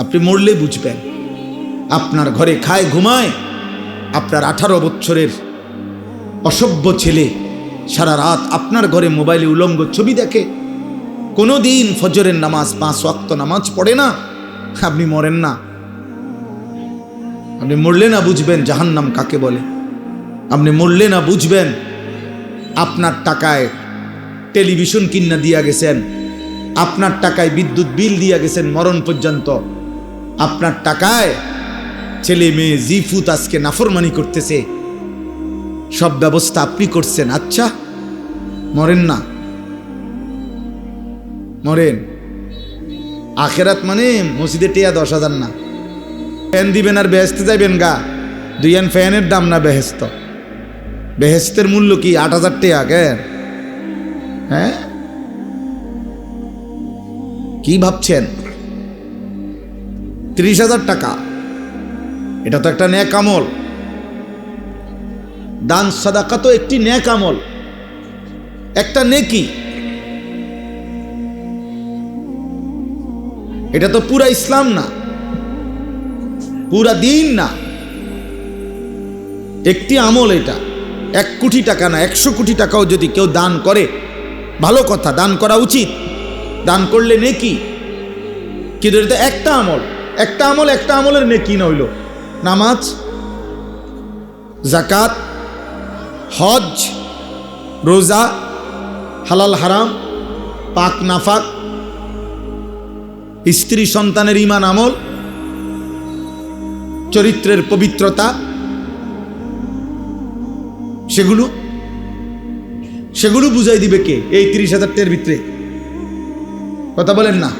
আপনি মরলে বুঝবেন। আপনার ঘরে খায় ঘুমায় আপনার 18 বছরের অসভ্য ছেলে সারা রাত আপনার ঘরে মোবাইলে উলঙ্গ ছবি দেখে, কোনো দিন ফজরের নামাজ 5 ওয়াক্ত নামাজ পড়ে না। আপনি মরেন না, আপনি মরলে না বুঝবেন জাহান্নাম কাকে বলে। আপনি মরলে না বুঝবেন আপনার টাকায় টেলিভিশন কিনা দিয়া গেছেন, আপনার টাকায় বিদ্যুৎ বিল দিয়া গেছেন মরণ পর্যন্ত, আপনার টাকায় ছেলে মেয়ে জিফুত আজকে নাফরমানি করতেছে, সব ব্যবস্থা আপনি করছেন। আচ্ছা মরেন না, মরেন। আখেরাত মানে মসজিদে টিয়া 10,000 না, ফ্যান দিবেন আর বেহেস্তে যাইবেন গা। 2 আন ফ্যানের দাম না বেহেস্ত, বেহেস্তের মূল্য কি 8,000 টাকা কেন? হ্যাঁ কি ভাবছেন? 30,000 টাকা, এটা তো একটা নেক আমল। দান সাদাকা তো একটি নেক আমল, একটা নেকি। এটা তো পুরা ইসলাম না, পুরা দিন না, একটি আমল। এটা 1 কোটি টাকা না, 100 কোটি টাকাও যদি কেউ দান করে ভালো কথা, দান করা উচিত, দান করলে নেকি। কিন্তু এটা একটা আমল, একটা আমল, একটা আমলের নেকি না হইল নামাজ, যাকাত, হজ, রোজা, হালাল হারাম, পাক নাফাক, স্ত্রী সন্তানের ঈমান আমল, চরিত্রের পবিত্রতা, সেগুলো বুঝাই দিবে কে এই 30,000 টাকার ভিতরে? কথা বলেন না।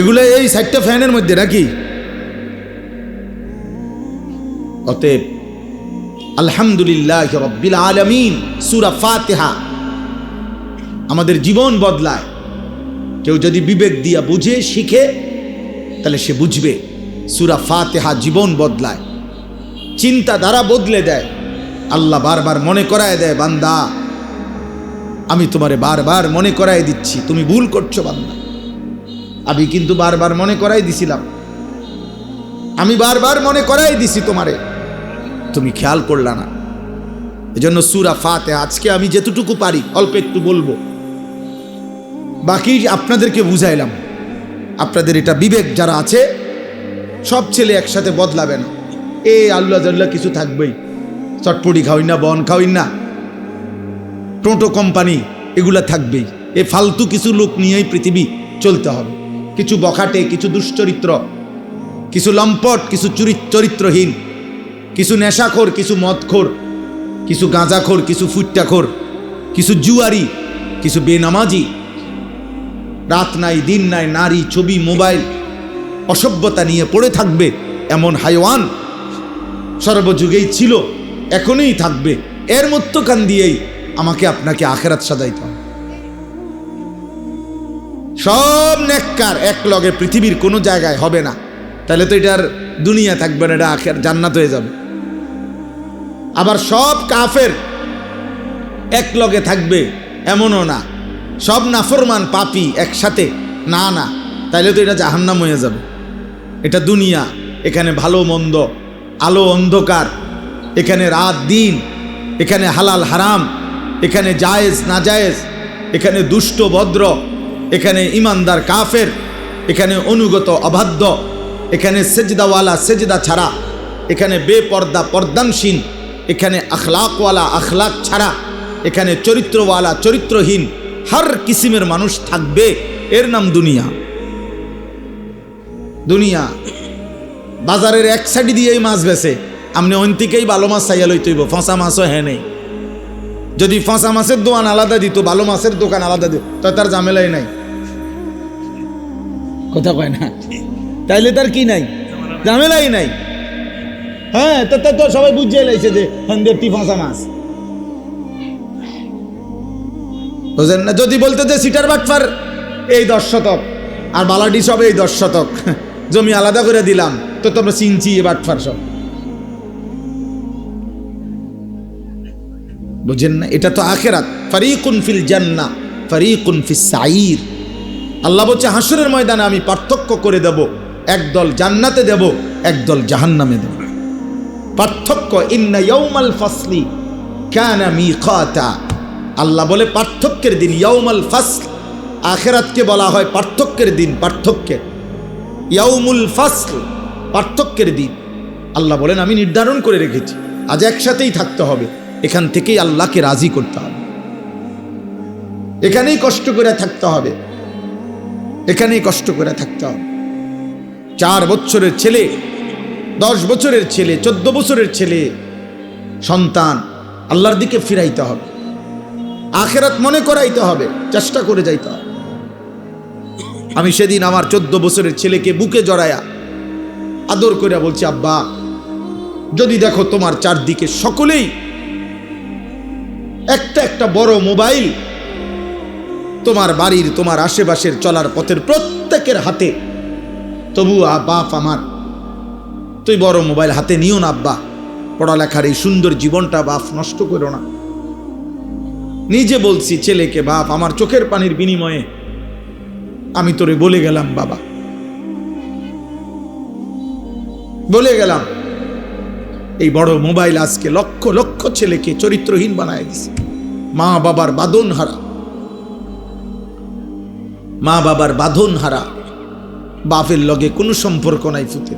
এগুলো এই 60টা ফ্যানের মধ্যে নাকি? অতএব আলহামদুলিল্লাহ রাব্বিল আলামিন, সূরা ফাতিহা আমাদের জীবন বদলায়। কেউ যদি বিবেক দিয়া বুঝে শিখে তাহলে সে বুঝবে সূরা ফাতিহা জীবন বদলায়, চিন্তাধারা বদলে দেয়। আল্লাহ বারবার মনে করায় দেয়, বান্দা আমি তোমারে বারবার মনে করায় দিচ্ছি, তুমি ভুল করছো বান্দা। আমি কিন্তু বারবার মনে করাই দিছিলাম, আমি বারবার মনে করাই দিছি তোমারে, তুমি খেয়াল করলা না। এজন্য সূরা ফাতিহা আজকে আমি যেতটুকু পারি অল্প একটু বলবো, বাকি আপনাদেরকে বুঝাইলাম। আপনাদের এটা বিবেক যারা আছে, সব ছেলে একসাথে বদলাবে না। আল্লাহ জাল্লাহ কিছু থাকবেই, চটপটি খাওয়াই না, বন খাওয়াই না, টোটো কোম্পানি এগুলা থাকবেই। ফালতু কিছু লোক নিয়েই পৃথিবী চলতে হবে। কিছু বখাটে, কিছু দুশ্চরিত্র, কিছু লম্পট, কিছু চরিত্রহীন, কিছু নেশাখোর, কিছু মদখোর, কিছু গাঁজাখোর, কিছু ফুট্টাখোর, কিছু জুয়ারি, কিছু বেনামাজি, রাত নাই দিন নাই, নারী, ছবি, মোবাইল, অসভ্যতা নিয়ে পড়ে থাকবে এমন হাইওয়ান সর্বযুগেই ছিল, এখনই থাকবে। এর মধ্যখান দিয়েই আমাকে আপনাকে আখেরাত সাজাইতে হবে। সব নেককার এক লগে পৃথিবীর কোনো জায়গায় হবে না, তাহলে তো এটার দুনিয়া থাকবে না, এটা আখের জান্নাত হয়ে যাবে। আবার সব কাফের এক লগে থাকবে এমনও না, সব নাফরমান পাপী একসাথে, না না, তাইলে তো এটা জাহান্নাম হয়ে যাবে। এটা দুনিয়া, এখানে ভালো মন্দ, আলো অন্ধকার, এখানে রাত দিন, এখানে হালাল হারাম, এখানে জায়েজ না জায়েজ, এখানে দুষ্ট ভদ্র, এখানে ইমানদার কাফের, এখানে অনুগত অবাধ্য, এখানে সেজদাওয়ালা সেজদা ছাড়া, এখানে বেপর্দা পর্দানশীন, এখানে আখলাকওয়ালা আখলাক ছাড়া, এখানে চরিত্রওয়ালা চরিত্রহীন, হর কিসিমের মানুষ থাকবে। এর নাম দুনিয়া। দুনিয়া বাজারের এক সাইড দিয়েই মাছ বেছে, আপনি অন্তিকেই ভালো মাছ চাইয়া লইতেইব, ফাঁসা মাছও হ্যাঁ নেই। যদি ফাঁসা মাছের দোকান আলাদা দিত, ভালো মাছের দোকান আলাদা দিত, তো তার ঝামেলাই নাই। কথা কয় না, তাইলে তার কি নাই, ঝামেলাই নাই। হ্যাঁ, তো সবাই বুঝিয়ে লাইছে যে হন্দেরটি ফাঁসা মাছ, বুঝেন না? যদি বলতে যে সিটার বাটফার এই 10 শতক আর বালাডি সব এই 10 শতক জমি আলাদা করে দিলাম, তো তোমরা চিনছি এ বাটফার সব, বুঝেন না? এটা তো আখিরাত। ফারিকুন ফিল জান্নাহ ফারিকুন ফিস সাঈর। আল্লাহ বলছে হাসরের ময়দানে আমি পার্থক্য করে দেব, একদল জান্নাতে দেব, একদল জাহান্নামে দেব। পার্থক্য, ইন্না ইয়াউমাল ফাসলি কানা মিকাতা। আল্লাহ বলে পার্থক্যের দিন, ইয়াউমাল ফাসল। আখিরাতকে বলা হয় পার্থক্যের দিন, পার্থক্যের ইয়াউমুল ফাসল, পার্থক্যের দিন। আল্লাহ বলেন আমি নির্ধারণ করে রেখেছি, আজ একসাথেই থাকতে হবে। এখান থেকেই আল্লাহকে রাজি করতে হবে, এখানেই কষ্ট করে থাকতে হবে, এখানেই কষ্ট করে থাকতে হবে। 4 বছরের ছেলে, 10 বছরের ছেলে, 14 বছরের ছেলে সন্তান আল্লাহর দিকে ফিরাইতে হবে, আখিরাত মনে করাইতে হবে, চেষ্টা করে যাইতে হবে। আমি সেদিন আমার 14 বছরের ছেলেকে বুকে জড়ায়া আদর করে বলছি, আব্বা যদি দেখো তোমার চারদিকে সকলেই একটা একটা বড় মোবাইল, তোমার বাড়ির, তোমার আশেপাশের চলার পথের প্রত্যেকের হাতে, তবু বাপ আমার তুই বড় মোবাইল হাতে নিও না আব্বা, পড়ালেখার এই সুন্দর জীবনটা বাপ নষ্ট করো না। নিজে বলছি ছেলেকে, বাপ আমার চোখের পানির বিনিময়ে আমি তোরে বলে গেলাম, বাবা বলে গেলাম, এই বড় মোবাইল আজকে লক্ষ লক্ষ ছেলেকে চরিত্রহীন বানায় দিছে। মা বাবার বাঁধন হারা, মা বাবার বাঁধন হারা, বাপের লগে কোনো সম্পর্ক নাই, ফুতে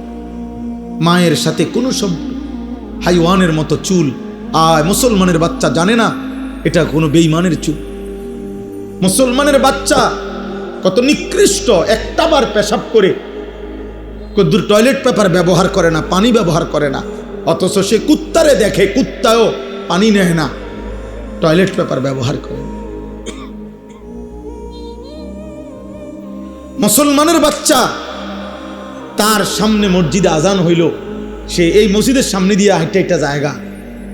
মায়ের সাথে কোনো সম্পর্ক, হাইওয়ানের মতো চুল। মুসলমানের বাচ্চা জানে না এটা কোনো বেঈমানের চুল। মুসলমানের বাচ্চা কত নিকৃষ্ট, একটাবার পেশাব করে কদ্দুর টয়লেট পেপার ব্যবহার করে না, পানি ব্যবহার করে না, অথচ সে কুত্তারে দেখে, কুত্তাও পানি নেয় না, টয়লেট পেপার ব্যবহার করে। মুসলমানের বাচ্চা তার সামনে মসজিদে আজান হইল, সে এই মসজিদের সামনে দিয়ে হাইটা একটা জায়গা,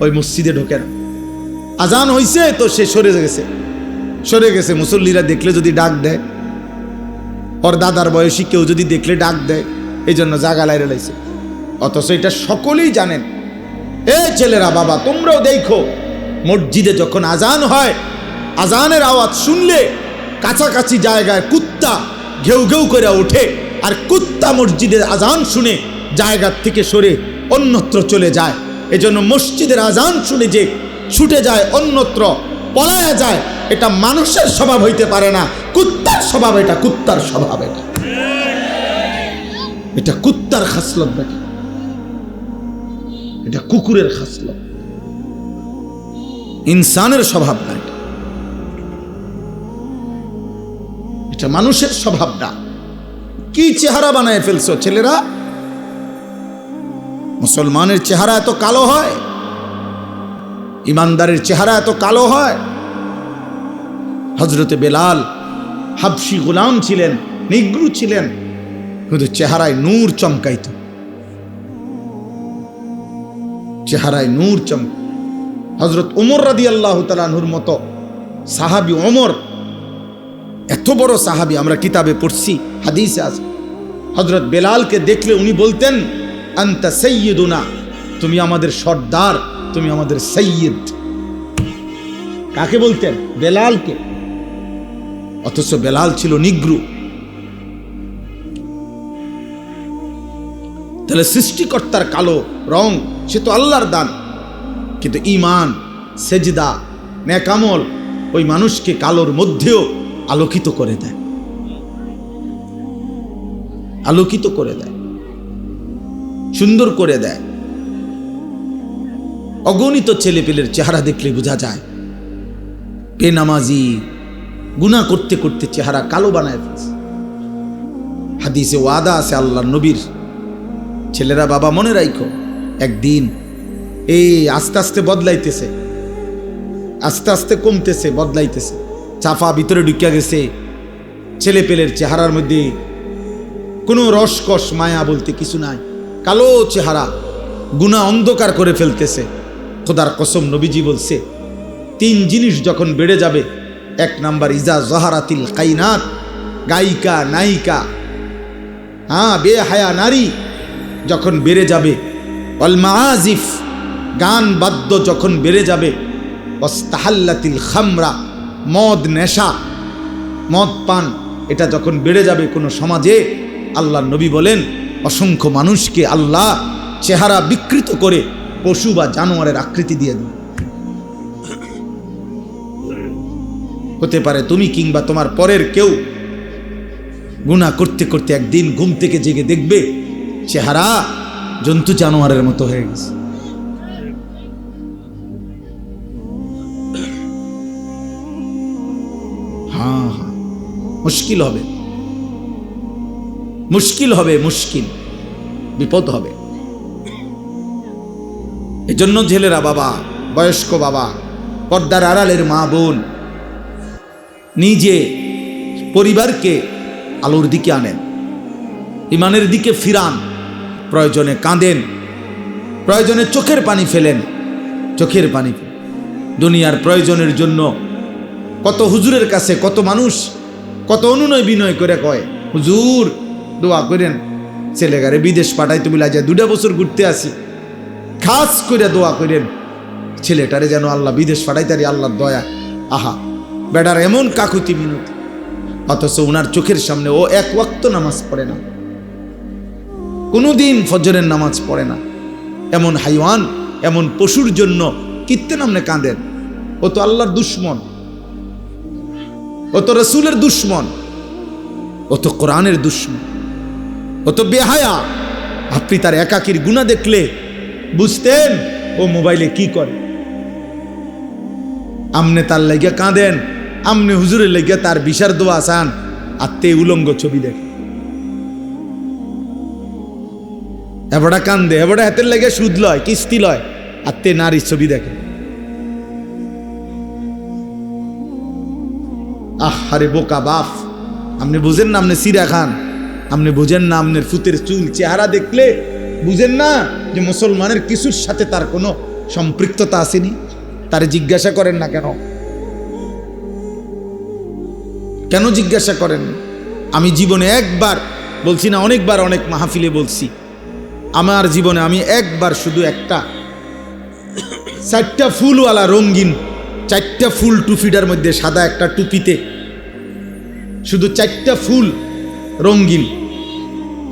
ওই মসজিদে ঢোকে না। আজান হইছে তো সে সরে গেছে। মুসল্লিরা দেখলে যদি ডাক দেয়, ওর দাদার বয়সী কেউ যদি দেখলে ডাক দেয়, এই জন্য জায়গা লাইরে লাইছে। অথচ এটা সকলেই জানেন। এ ছেলেরা, বাবা তোমরাও দেখো, মসজিদে যখন আজান হয়, আজানের আওয়াজ শুনলে কাছাকাছি জায়গায় কুত্তা ঘেউ ঘেউ করে ওঠে, আর কুত্তা মসজিদের আজান শুনে জায়গার থেকে সরে অন্যত্র চলে যায়। এজন্য মসজিদের আজান শুনে যে ছুটে যায়, অন্যত্র পলায়া যায়, এটা মানুষের স্বভাব হইতে পারে না, কুত্তার স্বভাব। এটা কুত্তার স্বভাব, এটা কুত্তার খাসলত, বেটা এটা কুকুরের খাসলত, ইনসানের স্বভাব না, এটা মানুষের স্বভাব না। কি চেহারা বানায় ফেলছো ছেলেরা! মুসলমানের চেহারা এত কালো হয়, ইমানদারের চেহারা এত কালো হয়। হযরতে বেলাল হাবশি গোলাম ছিলেন, নিগ্রু ছিলেন, কিন্তু চেহারায় নূর চমকাইত, চেহারায় নূর চমক। হযরত ওমর রাদিয়াল্লাহু তাআলা আনহুর মতো সাহাবী, ওমর এত বড় সাহাবী, আমরা কিতাবে পড়ছি, হাদিসে আছে। হযরত বেলালকে দেখলে উনি বলতেন, আনতা সাইয়্যিদুনা, তুমি আমাদের সর্দার, তুমি আমাদের সাইয়্যিদ। কাকে বলতেন? বেলালকে। অথচ বেলাল ছিল নিগ্রু। তাহলে সৃষ্টিকর্তার কালো রং, সে তো আল্লাহর দান, কিন্তু ঈমান, সেজদা, নেক আমল ওই মানুষকে কালোর মধ্যেও আলোকিত করে দেয়, আলোকিত করে দেয়, সুন্দর করে দেয়। অগণিত ছেলেপেলের চেহারা দেখলে বোঝা যায় বেনামাজি, গুনাহ করতে করতে চেহারা কালো বানায় ফেলছে। হাদিসে ওয়াদা আছে আল্লাহর নবীর, ছেলেরা বাবা মনে রাখো, একদিন এই আস্তে আস্তে বদলাইতেছে, আস্তে আস্তে কমতেছে, বদলাইতেছে, চাফা ভিতরে ঢুকিয়া গেছে। ছেলেপেলের চেহারার মধ্যে কোনো রসকস মায়া বলতে কিছু নাই, কালো চেহারা, গুনাহ অন্ধকার করে ফেলতেছে। খোদার কসম, নবীজি বলছে 3 জিনিস যখন বেড়ে যাবে, 1 নাম্বার ইজা জাহারাতিল কাইনাত, গায়িকা নায়িকা, বেহায়া নারী যখন বেড়ে যাবে, ওয়াল মাআজিফ, গান বাদ্য যখন বেড়ে যাবে, ওয়াস্তাহাল্লাতিল খামরা, মদ নেশা, মদ পান এটা যখন বেড়ে যাবে কোনো সমাজে, আল্লাহর নবী বলেন অসংখ্য মানুষকে আল্লাহ চেহারা বিকৃত করে পশু বা জানোয়ারের আকৃতি দিয়ে দেবে। হতে পারে তুমি কিংবা তোমার পরের কেউ গুনাহ করতে করতে একদিন ঘুম থেকে জেগে দেখবে চেহারা জন্তু জানোয়ারের মতো হয়ে গেছে। হ্যাঁ, মুশকিল হবে, মুশকিল হবে, মুশকিল, বিপদ হবে। এজন্য ছেলেরা, বাবা, বয়স্ক বাবা, পর্দার আড়ালের মা বোন, নিজে পরিবারকে আলোর দিকে আনেন, ইমানের দিকে ফিরান। প্রয়োজনে কাঁদেন, প্রয়োজনে চোখের পানি ফেলেন, চোখের পানি। দুনিয়ার প্রয়োজনের জন্য কত হুজুরের কাছে কত মানুষ কত অনুনয় বিনয় করে কয়, হুজুর দোয়া করেন ছেলেগারে বিদেশ পাঠাই, তুমি লাজা 2 বছর ঘুরতে আসি, খাস করে দোয়া করেন ছেলেটারে যেন আল্লাহ বিদেশ পাঠাইতারি, আল্লাহর দয়া। আহা, বেটার এমন কাকুতি মিনতি, অথচ ওনার চোখের সামনে ও 1 ওয়াক্ত নামাজ পড়ে না, কোনোদিন ফজরের নামাজ পড়ে না। এমন হাইওয়ান, এমন পশুর জন্য কিত্তে নামনে কাঁদেন? ও তো আল্লাহর দুশ্মন, ও তো রসুলের দুশ্মন, ও তো কোরআনের দুশ্মন, ও তো বেহায়া। আপনি তার একাকির গুনাহ দেখলে বুঝতেন ও মোবাইলে কি করে। আমনে তার লাগিয়া কাঁদেন, আমনে হুজুরের লাগিয়া তার বিশার দোয়া চান, আর তে উলঙ্গ ছবি দেখ। এবারটা কান্দে, এবারটা হাতের লেগে সুদ লয়, কিস্তি লয়, আর তে নারীর ছবি দেখে। আরে বোকা বাপ, আপনি বুঝেন না আপনি সিরা খান, আপনি বুঝেন না আপনার ফুতের চুল চেহারা দেখলে বুঝেন না যে মুসলমানের কিছুর সাথে তার কোনো সম্পৃক্ততা আসেনি? তার জিজ্ঞাসা করেন না কেন? কেন জিজ্ঞাসা করেন? আমি জীবনে একবার বলছি না, অনেকবার অনেক মাহফিলে বলছি, আমার জীবনে আমি একবার শুধু একটা 4টা ফুলওয়ালা রঙিন 4টা ফুল টুপিটার মধ্যে সাদা একটা টুপিতে শুধু 4টা ফুল রঙিন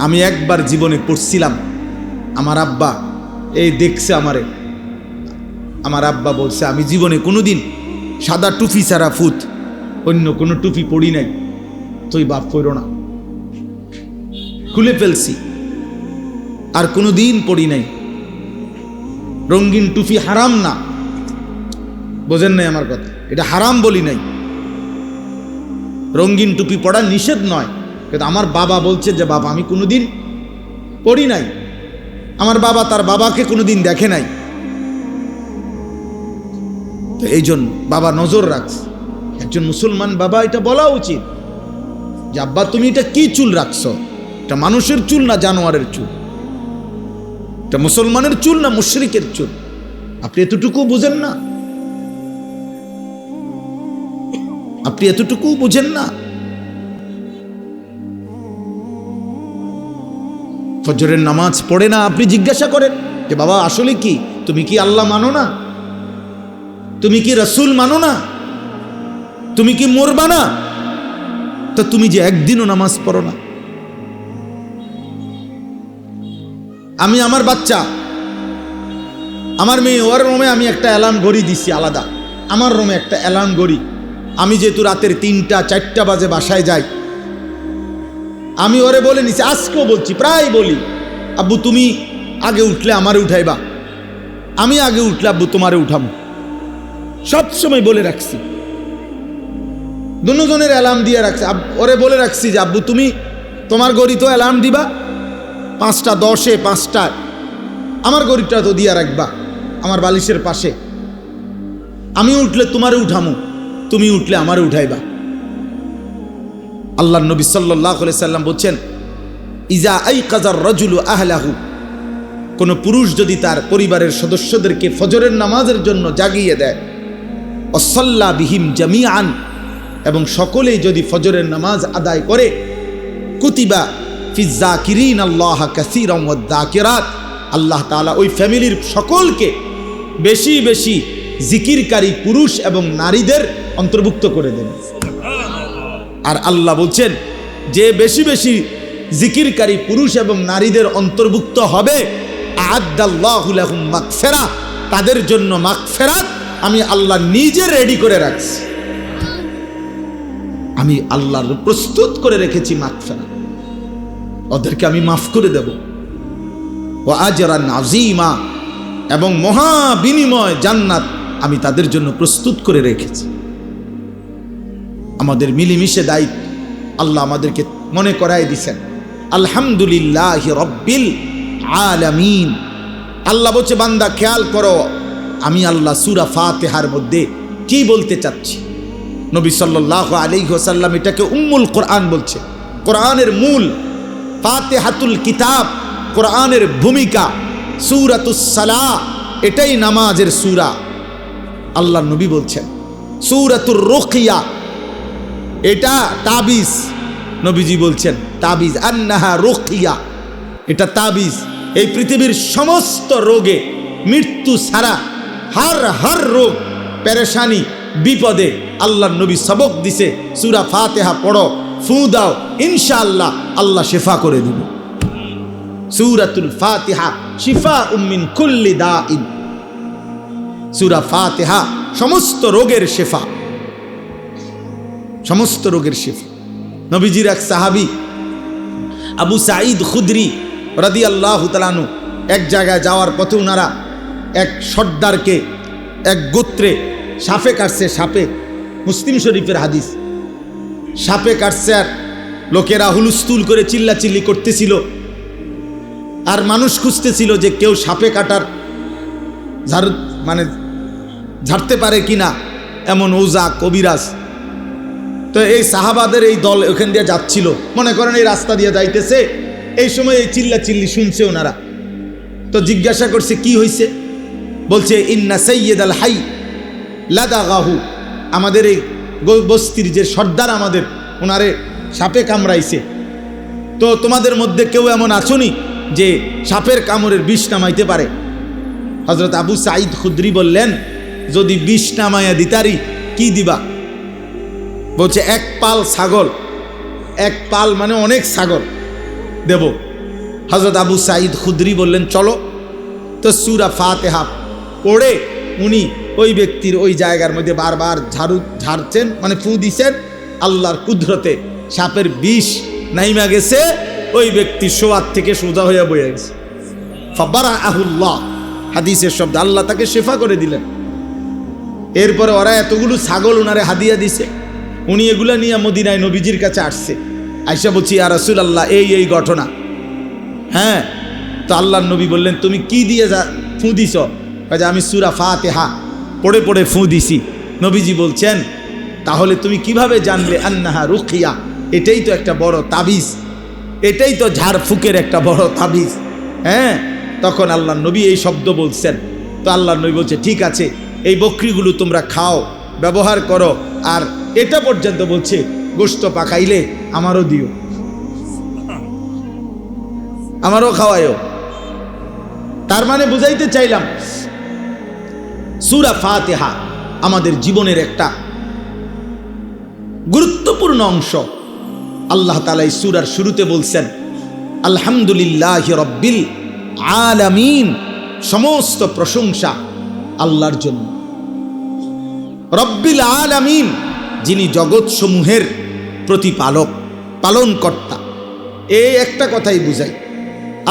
আমি একবার জীবনে পড়ছিলাম। আমার আব্বা এই দেখছে আমারে, আমার আব্বা বলছে আমি জীবনে কোনোদিন সাদা টুপি ছাড়া ফুত অন্য কোনো টুপি পড়ি নাই, তুই বাপ পড়ো না। খুলে ফেলছি, আর কোনোদিন পড়ি নাই। রঙিন টুপি হারাম না, বোঝেন নাই আমার কথা, এটা হারাম বলি নাই। রঙিন টুপি পড়া নিষেধ নয়, কিন্তু আমার বাবা বলছে যে বাবা আমি কোনোদিন পড়ি নাই, আমার বাবা তার বাবাকে কোনোদিন দেখে নাই, তো এই জন্য বাবা নজর রাখছে। একজন মুসলমান বাবা এটা বলা উচিত যে আব্বা তুমি এটা কি চুল রাখছো, এটা মানুষের চুল না জানোয়ারের চুল, এটা মুসলমানের চুল না মুশরিকের চুল? আপনি এতটুকু বুঝেন না? আপনি এতটুকু বুঝেন না? ফজরের নামাজ পড়ে না, আপনি জিজ্ঞাসা করেন যে বাবা আসলে কি, তুমি কি আল্লাহ মানো না? তুমি কি রসুল মানো না? তুমি কি মরবা না? তো তুমি যে একদিনও নামাজ পড়ো না। আমি আমার বাচ্চা, আমার মেয়ে, ওর রুমে আমি একটা অ্যালার্ম ঘড়ি দিছি আলাদা, আমার রুমে একটা অ্যালার্ম ঘড়ি। আমি যেহেতু রাতের 3টা 4টা বাজে বাসায় যাই, আমি ওরে বলে নিছি, আজকেও বলছি, প্রায় বলি আব্বু তুমি আগে উঠলে আমারে উঠাইবা, আমি আগে উঠলে আব্বু তোমারে উঠাবো, সবসময় বলে রাখছি। দুজনের অ্যালার্ম দিয়ে রাখছি, ওরে বলে রাখছি যে আব্বু তুমি তোমার ঘড়ি তো অ্যালার্ম দিবা 5টা 10-এ 5টায়, আমার ঘড়িটা তো দিয়া রাখবা আমার বালিশের পাশে, আমি উঠলে তোমারে উঠামু, তুমি উঠলে আমারে উঠাইবা। আল্লাহর নবী সাল্লাল্লাহু আলাইহি সাল্লাম বলছেন ইজা আইকাযার রাজুলু আহলাহু, কোন পুরুষ যদি তার পরিবারের সদস্যদেরকে ফজরের নামাজের জন্য জাগিয়ে দেয়, ওয়াসাল্লা বিহিম জামিআন, এবং সকলেই যদি ফজরের নামাজ আদায় করে, কুতিবা ফিজ যাকিরিন আল্লাহ কাসীরান ওয়াদ যাকিরাত, আল্লাহ তাআলা ওই ফ্যামিলির সকলকে বেশি বেশি জিকিরকারী পুরুষ এবং নারীদের অন্তর্ভুক্ত করে দেন। আর আল্লাহ বলছেন যে বেশি বেশি জিকিরকারী পুরুষ এবং নারীদের অন্তর্ভুক্ত হবে, আ'আদ্দাল্লাহু লাহুম মাগফিরাহ, তাদের জন্য মাগফিরাত আমি আল্লাহ নিজে রেডি করে রাখছি। আমি আল্লাহর প্রস্তুত করে রেখেছি মাগফিরাত, ওদেরকে আমি মাফ করে দেব। ওয়া আজরান আযীমা, এবং মহা বিনিময় জান্নাত আমি তাদের জন্য প্রস্তুত করে রেখেছি। আমাদের মিলেমিশে দায়িত্ব আল্লাহ আমাদেরকে মনে করায় দিছেন। আলহামদুলিল্লাহি রাব্বিল আলামিন। আল্লাহ বলছে বান্দা খেয়াল করো আমি আল্লাহ সূরা ফাতিহার মধ্যে কি বলতে চাচ্ছি। নবী সাল্লাল্লাহু আলাইহি ওয়াসাল্লাম এটাকে উম্মুল কোরআন বলছে, কোরআনের মূল। ফাতিহাতুল কিতাব, কোরআনের ভূমিকা। সূরাতুস সালাহ, এটাই নামাজের সূরা। আল্লাহ নবী বলছেন সূরাতুর রুকিয়া, এটা তাবিজ। নবীজি বলছেন তাবিজ, আন্নাহা রুকিয়া, এটা তাবিজ। এই পৃথিবীর সমস্ত রোগে, মৃত্যু ছাড়া হার রোগ, পেরেশানি, বিপদে আল্লাহ নবী সবক দিছে সূরা ফাতিহা পড়ো, ফু দাও, ইনশাআল্লাহ আল্লাহ শিফা করে দিবে। সূরাতুল ফাতিহা শিফাউম মিন কুল্লি দাইন। সূরা ফাতিহা সমস্ত রোগের শিফা, সমস্ত রোগের শিফা। নবীজির এক সাহাবী আবু সাঈদ খুদরি রাদিয়াল্লাহু তাআলা আনহু এক জায়গায় যাওয়ার পথে ওনারা এক সর্দারকে, এক গোত্রে সাপে কাটছে। সাপে, মুসলিম শরীফের হাদিস, সাপে কাটছে আর লোকেরা হুলস্থুল করে চিল্লাচিল্লি করতেছিল আর মানুষ খুঁজতেছিল যে কেউ সাপে কাটার ঝাড়তে পারে কিনা, এমন ওজা কবিরাজ। তো এই সাহাবাদের এই দল ওখান দিয়ে যাচ্ছিল, মনে করেন এই রাস্তা দিয়ে যাইতেছে, এই সময় এই চিল্লাচিল্লি শুনছে ওনারা। তো জিজ্ঞাসা করছে কি হয়েছে, বলছে ইন্না সাইয়্যিদাল হাই লাদাগাহু, আমাদের এই বস্তির যে সর্দার আমাদের, ওনারে সাপে কামড়াইছে। তো তোমাদের মধ্যে কেউ এমন আছোনি যে সাপের কামড়ের বিষ নামাইতে পারে? হযরত আবু সাঈদ খুদরি বললেন যদি বিষ নামাইয়া দিতারি কি দিবা? বলছে এক পাল ছাগল, এক পাল মানে অনেক ছাগল দেব। হযরত আবু সাঈদ খুদরি বললেন চলো। তো সূরা ফাতিহা পড়ে উনি ওই ব্যক্তির ওই জায়গার মধ্যে বারবার ঝাড়ছেন, মানে ফু দিছেন। আল্লাহর কুদরতে সাপের বিষ নাইমা গেছে, ওই ব্যক্তি শোয়ার থেকে সোজা হইয়া বইয়া গেছে। ফাবারাআহুল্লাহ, হাদিসের শব্দ, আল্লাহ তাকে শিফা করে দিলেন। এরপরে ওরা এতগুলো ছাগল ওনারে হাদিয়া দিছে, উনি এগুলা নিয়ে মদিনায় নবীজির কাছে আসছে। আয়েশা বলছি ইয়া রাসূলুল্লাহ এই ঘটনা। হ্যাঁ, তো আল্লাহর নবী বললেন তুমি কি দিয়ে ফু দিছ? কাজে আমি সূরা ফাতিহা পড়ে পড়ে ফু দিছি। নবীজি বলছেন তাহলে তুমি কিভাবে জানলে আন্নাহা রুকিয়া? এটাই তো একটা বড় তাবিজ, এটাই তো ঝাড়ফুকের একটা বড় তাবিজ। হ্যাঁ, তখন আল্লাহর নবী এই শব্দ বলছেন। তো আল্লাহর নবী বলছে ঠিক আছে, এই বকরিগুলো তোমরা খাও, ব্যবহার করো, আর এটা পর্যন্ত বলছে গোশত পাকাইলে আমারও দিও, আমারও খাওয়ায়ও। তার মানে বুঝাইতে চাইলাম সূরা ফাতিহা আমাদের জীবনের একটা গুরুত্বপূর্ণ অংশ। আল্লাহ তাআলা এই সূরার শুরুতে বলছেন আলহামদুলিল্লাহি রাব্বিল আলামিন, সমস্ত প্রশংসা আল্লাহর জন্য। রব্বিল আলামিন, যিনি জগৎসমূহের প্রতিপালক, পালনকর্তা। এই একটা কথাই বুঝাই।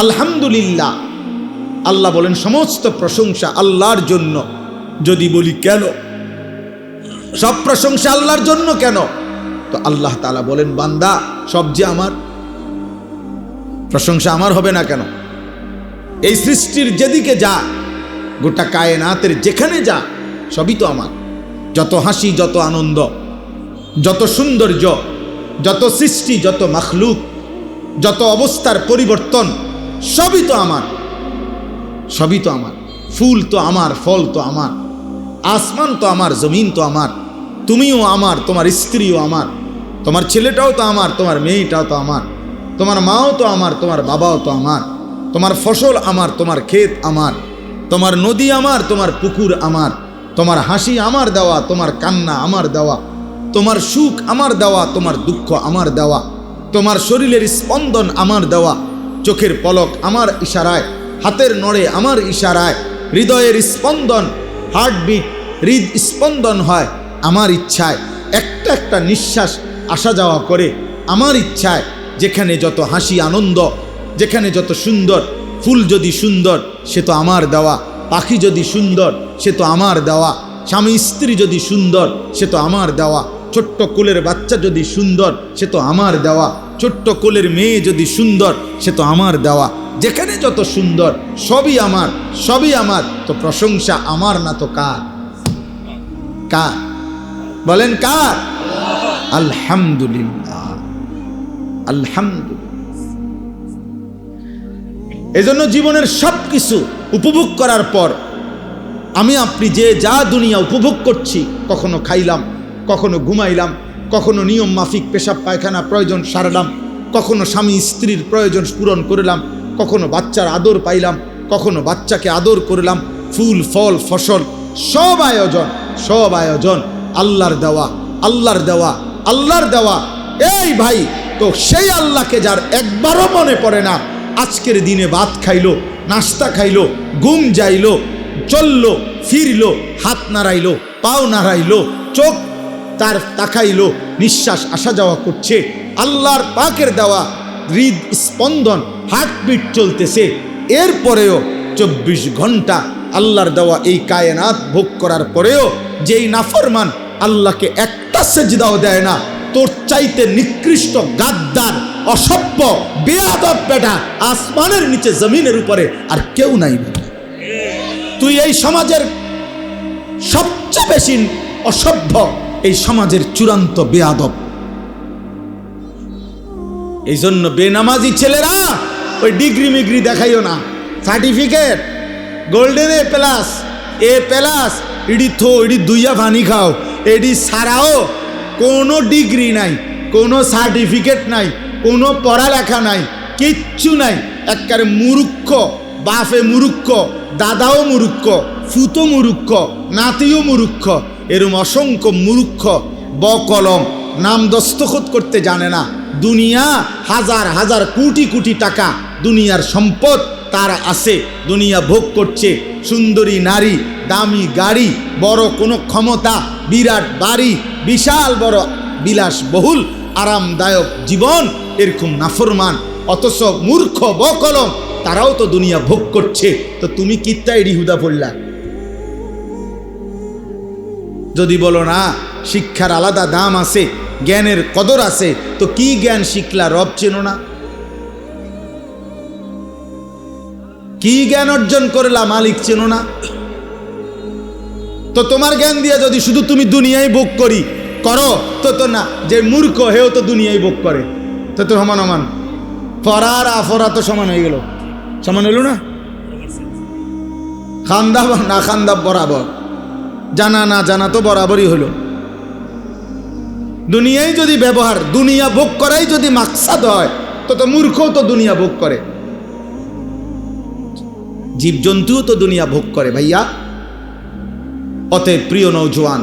আলহামদুলিল্লাহ, আল্লাহ বলেন সমস্ত প্রশংসা আল্লাহর জন্য। যদি বলি কেন সব প্রশংসা আল্লাহর জন্য কেন, তো আল্লাহ তাআলা বলেন বান্দা সব যে আমার, প্রশংসা আমার হবে না কেন? এই সৃষ্টির যেদিকে যা, গোটা কায়নাতের যেখানে যা, সবই তো আমার। যত হাসি, যত আনন্দ, যত সৌন্দর্য, যত সৃষ্টি, যত মাখলুক, যত অবস্থার পরিবর্তন, সবই তো আমার, সবই তো আমার। ফুল তো আমার, ফল তো আমার, আসমান তো আমার, জমিন তো আমার, তুমিও আমার, তোমার স্ত্রীও আমার, তোমার ছেলেটাও তো আমার, তোমার মেয়েটাও তো আমার, তোমার মাও তো আমার, তোমার বাবাও তো আমার, তোমার ফসল আমার, তোমার ক্ষেত আমার, তোমার নদী আমার, তোমার পুকুর আমার, তোমার হাসি আমার দেওয়া, তোমার কান্না আমার দেওয়া, তোমার সুখ আমার দেওয়া, তোমার দুঃখ আমার দেওয়া, তোমার শরীরের স্পন্দন আমার দেওয়া, চোখের পলক আমার ইশারায়, হাতের নড়ে আমার ইশারায়, হৃদয়ের স্পন্দন, হার্টবিট, হৃদস্পন্দন হয় আমার ইচ্ছায়, একটা একটা নিঃশ্বাস আসা যাওয়া করে আমার ইচ্ছায়। যেখানে যত হাসি আনন্দ, যেখানে যত সুন্দর, ফুল যদি সুন্দর সে তো আমার দেওয়া, পাখি যদি সুন্দর সে তো আমার দেওয়া, স্বামী স্ত্রী যদি সুন্দর সে তো আমার দেওয়া, ছোট্ট কোলের বাচ্চা যদি সুন্দর সে তো আমার দেওয়া, ছোট্ট কোলের মেয়ে যদি সুন্দর সে তো আমার দেওয়া। যেখানে যত সুন্দর সবই আমার, সবই আমার। তো প্রশংসা আমার না তো কার? কার বলেন? কার? আলহামদুলিল্লাহ, আলহামদুলিল্লাহ। এজন্য জীবনের সব কিছু উপভোগ করার পর আমি আপনি যে যা দুনিয়া উপভোগ করছি, কখনো খাইলাম, কখনো ঘুমাইলাম, কখনো নিয়ম মাফিক পেশাব পায়খানা প্রয়োজন সারলাম, কখনো স্বামী স্ত্রীর প্রয়োজন পূরণ করলাম, কখনো বাচ্চার আদর পাইলাম, কখনো বাচ্চাকে আদর করলাম, ফুল ফল ফসল সব আয়োজন, সব আয়োজন আল্লাহর দেওয়া, আল্লাহর দেওয়া, আল্লাহর দেওয়া। এই ভাই, তো সেই আল্লাহকে যার একবারও মনে পড়ে না, আজকের দিনে ভাত খাইলো, নাস্তা খাইলো, ঘুম যাইলো, চললো, ফিরলো, হাত নাড়াইলো, পাও নাড়াইলো, চোখ তার তাকাইলো, নিঃশ্বাস আসা যাওয়া করছে, আল্লাহর পাকের দেওয়া হৃদ স্পন্দন, হার্টবিট চলতেছে, এরপরেও 24 ঘন্টা আল্লাহর দেওয়া এই কায়নাত ভোগ করার পরেও যেই নাফরমান আল্লাহকে একটা সেজদাও দেয় না, তোর চাইতে নিকৃষ্ট, গাদ্দার, অসভ্য, বেয়াদব বেটা আসমানের নিচে জমিনের উপরে আর কেউ নাই। তুই এই সমাজের সবচেয়ে বেশি অসভ্য, এই সমাজের চূড়ান্ত বেয়াদব। এই জন্য বেনামাজি ছেলেরা ওই ডিগ্রি মিগ্রি দেখাইও না, certificate golden A plus, A plus, ইডি থো, ইডি দুইয়া ভানি খাও, এডি ছাড়াও কোনো ডিগ্রি নাই, কোনো সার্টিফিকেট নাই, কোনো পড়ালেখা নাই, কিচ্ছু নাই। একবারে মূর্খ, বাপে মূর্খ, দাদাও মূর্খ, ফুতো মূর্খ, নাতিও মূর্খ, এরম অসংখ্য মূর্খ বকলম, নাম দস্তখত করতে জানে না। দুনিয়া হাজার হাজার কোটি কোটি টাকা দুনিয়ার সম্পদ তার আছে, দুনিয়া ভোগ করছে, সুন্দরী নারী, দামি গাড়ি, বড় কোনো ক্ষমতা, বিরাট বাড়ি, বিশাল বড় বিলাসবহুল আরামদায়ক জীবন, এরকম নাফরমান অথচ মূর্খ বকলম তারাও তো দুনিয়া ভোগ করছে। তো তুমি কিত্তা এডি হুদা পড়লা? যদি বলো না শিক্ষার আলাদা দাম আছে, জ্ঞানের কদর আছে, তো কি জ্ঞান শিখলা? রব চেনো না? কি জ্ঞান অর্জন করলা? মালিক চেনো না? তো তোমার জ্ঞান দিয়ে যদি শুধু তুমি দুনিয়ায় ভোগ করি করো, তো তো না, যে মূর্খ হেও তো দুনিয়ায় ভোগ করে, তো তো সমান সমান, ফরার আফরা তো সমান হয়ে গেল, সমান হইল না? খান্দা না খান্দা বরাবর, জানা না জানা তো বরাবরই হলো। দুনিয়ায় যদি ব্যবহার, দুনিয়া ভোগ করাই যদি মাকসাদ হয়, তো তো মূর্খও তো দুনিয়া ভোগ করে, জীবজন্তুও তো দুনিয়া ভোগ করে ভাইয়া। অতএব প্রিয় নওজোয়ান,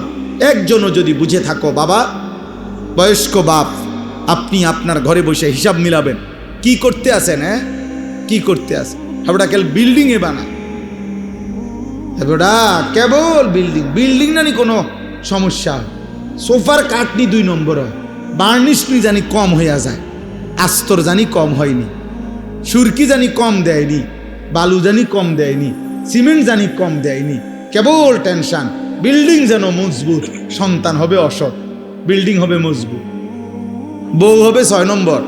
একজনও যদি বুঝে থাকো, বাবা বয়স্ক বাপ, আপনি আপনার ঘরে বসে হিসাব মিলাবেন কি করতে আছেন, হ্যাঁ কি করতে আছেন? হাবড়া কেল বিল্ডিং এ বানা, হাবড়া কেবল বিল্ডিং, বিল্ডিং নানি কোনো সমস্যা, সোফার কাটনি 2 নম্বর হয়, বার্নিশ নি জানি কম হইয়া যায়, আস্তর জানি কম হয়নি, সুরকি জানি কম দেয়নি, বালু জানি কম দেয়নি, সিমেন্ট জানি কম দেয়নি, কেবল টেনশন। বিল্ডিং যেন মজবুত, সন্তান হবে অসৎ, বিল্ডিং হবে মজবুত, বউ হবে 6 নম্বর,